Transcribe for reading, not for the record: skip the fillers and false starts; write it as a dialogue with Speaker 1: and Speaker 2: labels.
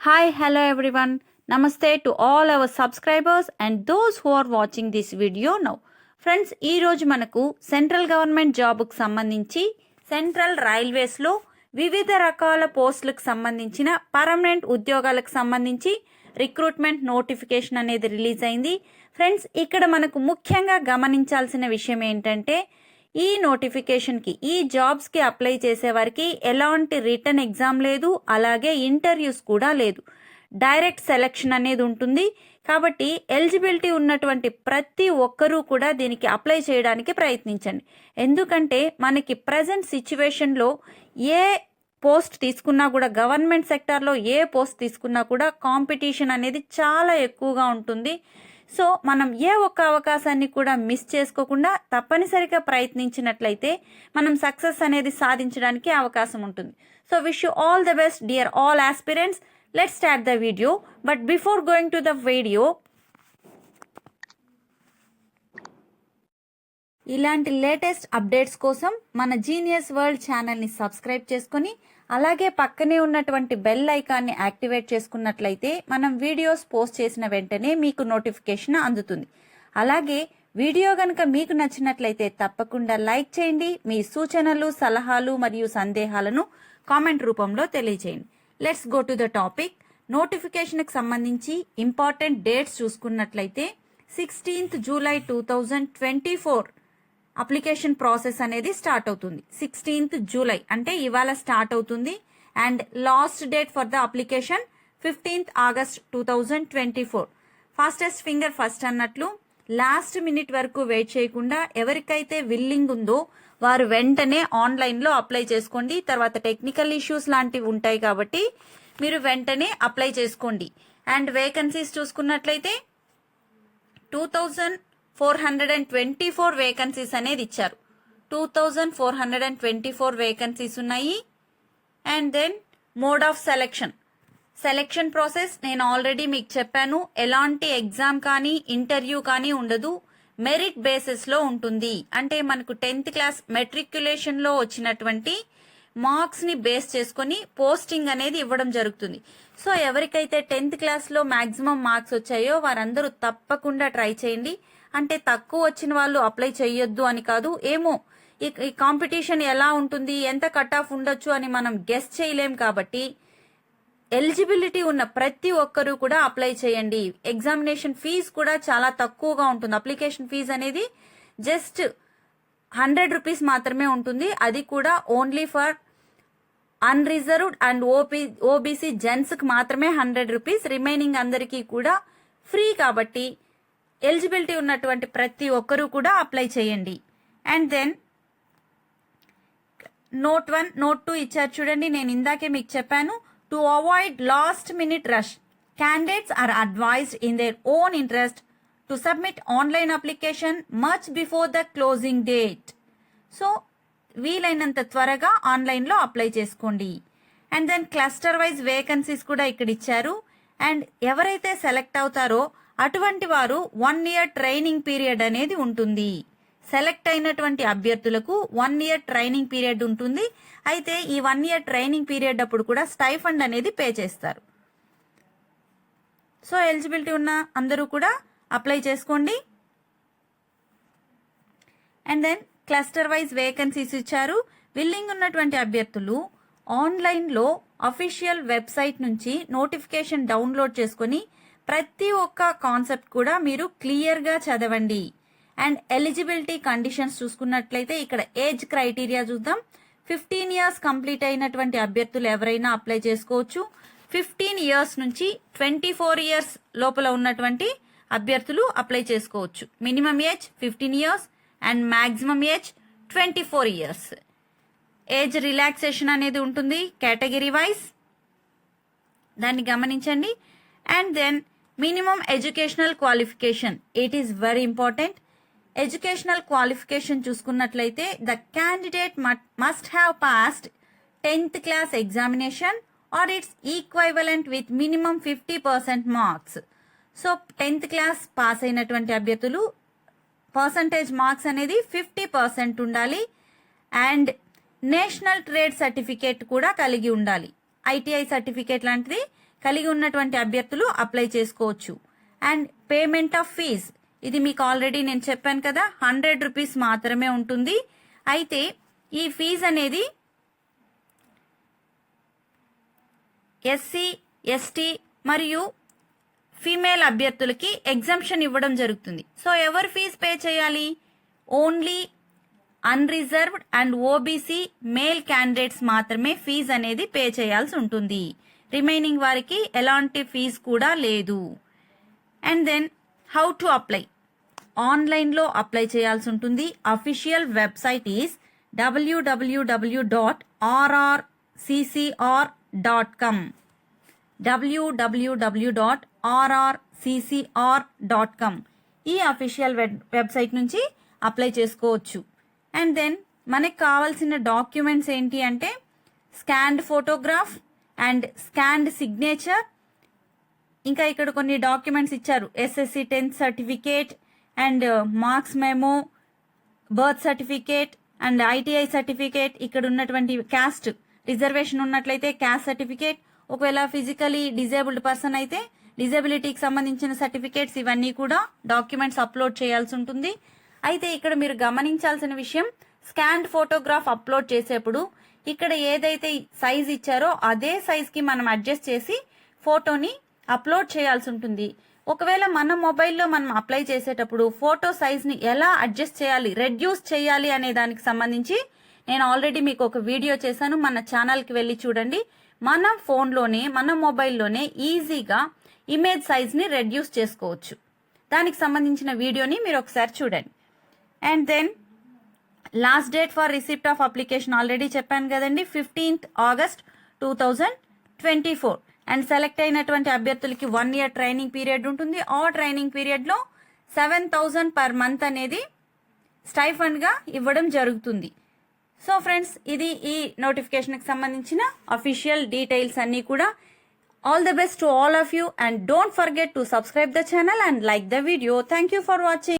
Speaker 1: Hi, hello everyone. Namaste to all our subscribers and those who are watching this video now. Friends, ఈరోజు మనకు central government జాబ్కు సంబంధించి central రైల్వేస్లో వివిధ రకాల పోస్టులకు సంబంధించిన పర్మనెంట్ ఉద్యోగాలకు సంబంధించి రిక్రూట్మెంట్ నోటిఫికేషన్ అనేది రిలీజ్ అయింది. ఫ్రెండ్స్, ఇక్కడ మనకు ముఖ్యంగా గమనించాల్సిన విషయం ఏంటంటే ఈ నోటిఫికేషన్కి ఈ జాబ్స్కి అప్లై చేసే వారికి ఎలాంటి రిటర్న్ ఎగ్జామ్ లేదు, అలాగే ఇంటర్వ్యూస్ కూడా లేదు. డైరెక్ట్ సెలెక్షన్ అనేది ఉంటుంది. కాబట్టి ఎలిజిబిలిటీ ఉన్నటువంటి ప్రతి ఒక్కరూ కూడా దీనికి అప్లై చేయడానికి ప్రయత్నించండి. ఎందుకంటే మనకి ప్రజెంట్ సిచ్యువేషన్లో ఏ పోస్ట్ తీసుకున్నా కూడా, గవర్నమెంట్ సెక్టార్లో ఏ పోస్ట్ తీసుకున్నా కూడా కాంపిటీషన్ అనేది చాలా ఎక్కువగా ఉంటుంది. సో మనం ఏ ఒక్క అవకాశాన్ని కూడా మిస్ చేసుకోకుండా తప్పనిసరిగా ప్రయత్నించినట్లయితే మనం సక్సెస్ అనేది సాధించడానికి అవకాశం ఉంటుంది. So wish you all the best dear all aspirants. Let's start the video. But before going to the video, ఇలాంటి లేటెస్ట్ అప్డేట్స్ కోసం మన జీనియస్ వరల్డ్ ఛానల్ని సబ్స్క్రైబ్ చేసుకొని అలాగే పక్కనే ఉన్నటువంటి బెల్ ఐకాన్ని యాక్టివేట్ చేసుకున్నట్లయితే మనం వీడియోస్ పోస్ట్ చేసిన వెంటనే మీకు నోటిఫికేషన్ అందుతుంది. అలాగే వీడియో కనుక మీకు నచ్చినట్లయితే తప్పకుండా లైక్ చేయండి. మీ సూచనలు, సలహాలు మరియు సందేహాలను కామెంట్ రూపంలో తెలియజేయండి. Let's go to the topic. నోటిఫికేషన్కి సంబంధించి ఇంపార్టెంట్ డేట్స్ చూసుకున్నట్లయితే 16th July 2024 అప్లికేషన్ ప్రాసెస్ అనేది స్టార్ట్ అవుతుంది. 16th July అంటే ఇవాళ స్టార్ట్ అవుతుంది. And last date for the application 15th August 2024. Fastest finger first అన్నట్లు లాస్ట్ మినిట్ వరకు వెయిట్ చేయకుండా ఎవరికైతే విల్లింగ్ ఉందో వారు వెంటనే ఆన్లైన్లో అప్లై చేసుకోండి. తర్వాత టెక్నికల్ ఇష్యూస్ లాంటివి ఉంటాయి కాబట్టి మీరు వెంటనే అప్లై చేసుకోండి. అండ్ వేకెన్సీస్ చూసుకున్నట్లయితే 2424 వేకెన్సీస్ అనేది ఇచ్చారు. 2424 వేకెన్సీస్ ఉన్నాయి. And then mode of selection process నేను ఆల్రెడీ మీకు చెప్పాను. ఎలాంటి ఎగ్జామ్ కానీ ఇంటర్వ్యూ కానీ ఉండదు, మెరిట్ బేసిస్లో ఉంటుంది. అంటే మనకు 10th క్లాస్ మెట్రిక్యులేషన్లో వచ్చినటువంటి మార్క్స్ని బేస్ చేసుకొని పోస్టింగ్ అనేది ఇవ్వడం జరుగుతుంది. సో ఎవరికైతే 10th క్లాస్లో మ్యాక్సిమం మార్క్స్ వచ్చాయో వారందరూ తప్పకుండా ట్రై చేయండి. అంటే తక్కువ వచ్చిన వాళ్ళు అప్లై చేయొద్దు అని కాదు. ఏమో ఈ కాంపిటీషన్ ఎలా ఉంటుంది, ఎంత కట్ ఆఫ్ ఉండొచ్చు అని మనం గెస్ చేయలేం. కాబట్టి ఎలిజిబిలిటీ ఉన్న ప్రతి ఒక్కరూ కూడా అప్లై చేయండి. ఎగ్జామినేషన్ ఫీజు కూడా చాలా తక్కువగా ఉంటుంది. అప్లికేషన్ ఫీజు అనేది జస్ట్ 100 రూపీస్ మాత్రమే ఉంటుంది. అది కూడా only for unreserved and OBC జెంట్స్కి మాత్రమే 100 రూపీస్. రిమైనింగ్ అందరికీ కూడా ఫ్రీ. కాబట్టి ఎలిజిబిలిటీ ఉన్నటువంటి ప్రతి ఒక్కరూ కూడా అప్లై చేయండి. అండ్ దెన్ నోట్ 1, నోట్ 2 ఇచ్చారు చూడండి. నేను ఇందాకే మీకు చెప్పాను, to avoid last minute rush candidates are advised in their own interest to submit online application much before the closing date. So వీలైనంత త్వరగా ఆన్లైన్లో అప్లై చేసుకోండి. And then cluster wise vacancies కూడా ఇక్కడ ఇచ్చారు. అండ్ ఎవరైతే సెలెక్ట్ అవుతారో అటువంటి వారు 1 year ట్రైనింగ్ పీరియడ్ అనేది ఉంటుంది. సెలెక్ట్ అయినటువంటి అభ్యర్థులకు 1 year ట్రైనింగ్ పీరియడ్ ఉంటుంది. అయితే ఈ 1 year ట్రైనింగ్ పీరియడ్ అప్పుడు కూడా స్టైఫండ్ అనేది పే చేస్తారు. సో ఎలిజిబిలిటీ ఉన్న అందరూ కూడా అప్లై చేసుకోండి. And then cluster wise vacancies ఇచ్చారు. విల్లింగ్ ఉన్నటువంటి అభ్యర్థులు ఆన్లైన్లో అఫీషియల్ వెబ్సైట్ నుంచి నోటిఫికేషన్ డౌన్లోడ్ చేసుకొని ప్రతి ఒక్క కాన్సెప్ట్ కూడా మీరు క్లియర్గా చదవండి. అండ్ ఎలిజిబిలిటీ కండిషన్స్ చూసుకున్నట్లయితే ఇక్కడ ఏజ్ క్రైటీరియా చూద్దాం. 15 years కంప్లీట్ అయినటువంటి అభ్యర్థులు ఎవరైనా అప్లై చేసుకోవచ్చు. 15 years నుంచి 24 years లోపల ఉన్నటువంటి అభ్యర్థులు అప్లై చేసుకోవచ్చు. Minimum age 15 years and maximum age 24 years. Age relaxation అనేది ఉంటుంది కేటగిరీ వైజ్, దాన్ని గమనించండి. And then minimum educational qualification, it is very important. Educational qualification చూసుకున్నట్లయితే the candidate must have passed 10th class examination or its equivalent with minimum 50% marks. So 10th class pass అయినటువంటి అభ్యర్థులు percentage marks అనేది 50% ఉండాలి. And national trade certificate కూడా కలిగి ఉండాలి. ITI certificate లాంటిది కలిగి ఉన్నటువంటి అభ్యర్థులు అప్లై చేసుకోవచ్చు. అండ్ పేమెంట్ ఆఫ్ ఫీజ్, ఇది మీకు ఆల్రెడీ నేను చెప్పాను కదా, 100 రూపీస్ మాత్రమే ఉంటుంది. అయితే ఈ ఫీజ్ అనేది ఎస్సీ, ఎస్టీ మరియు ఫీమేల్ అభ్యర్థులకి ఎగ్జంప్షన్ ఇవ్వడం జరుగుతుంది. సో ఎవరు ఫీజ్ పే చేయాలి? Only unreserved and OBC male candidates మాత్రమే ఫీజ్ అనేది పే చేయాల్సి ఉంటుంది. రిమైనింగ్ వారికి ఎలాంటి ఫీజ్ కూడా లేదు. And then how to apply? ఆన్లైన్లో అప్లై చేయాల్సి ఉంటుంది. Official website is www.rrccr.com www.rrccr.com ఈ అఫీషియల్ వెబ్సైట్ నుంచి అప్లై చేసుకోవచ్చు. అండ్ దెన్ మనకు కావాల్సిన డాక్యుమెంట్స్ ఏంటి అంటే scanned photograph and scanned signature. ఇంకా ఇక్కడ కొన్ని డాక్యుమెంట్స్ ఇచ్చారు. SSC 10th certificate and marks memo, birth certificate and ITI certificate. ఇక్కడ ఉన్నటువంటి క్యాస్ట్ రిజర్వేషన్ ఉన్నట్లయితే క్యాస్ట్ సర్టిఫికేట్, ఒకవేళ ఫిజికలీ డిజేబుల్డ్ పర్సన్ అయితే డిజేబిలిటీకి సంబంధించిన సర్టిఫికేట్స్, ఇవన్నీ కూడా డాక్యుమెంట్స్ అప్లోడ్ చేయాల్సి ఉంటుంది. అయితే ఇక్కడ మీరు గమనించాల్సిన విషయం, స్కాన్డ్ ఫోటోగ్రాఫ్ అప్లోడ్ చేసేప్పుడు ఇక్కడ ఏదైతే సైజ్ ఇచ్చారో అదే సైజ్కి మనం అడ్జస్ట్ చేసి ఫోటోని అప్లోడ్ చేయాల్సి ఉంటుంది. ఒకవేళ మన మొబైల్లో మనం అప్లై చేసేటప్పుడు ఫోటో సైజ్ని ఎలా అడ్జస్ట్ చేయాలి, రెడ్యూస్ చేయాలి అనే దానికి సంబంధించి నేను ఆల్రెడీ మీకు ఒక వీడియో చేశాను. మన ఛానల్కి వెళ్ళి చూడండి. మన ఫోన్లోనే, మన మొబైల్లోనే ఈజీగా ఇమేజ్ సైజ్ని రెడ్యూస్ చేసుకోవచ్చు. దానికి సంబంధించిన వీడియోని మీరు ఒకసారి చూడండి. And then last date for receipt of application already చెప్పాను కదండి, 15th August 2024. అండ్ సెలెక్ట్ అయినటువంటి అభ్యర్థులకి 1 year ట్రైనింగ్ పీరియడ్ ఉంటుంది. ఆ ట్రైనింగ్ పీరియడ్లో 7,000 per month అనేది స్టైఫండ్గా ఇవ్వడం జరుగుతుంది. సో ఫ్రెండ్స్, ఇది ఈ నోటిఫికేషన్కి సంబంధించిన అఫీషియల్ డీటెయిల్స్ అన్నీ కూడా. All the best to all of you and don't forget to subscribe the channel and like the video. Thank you for watching.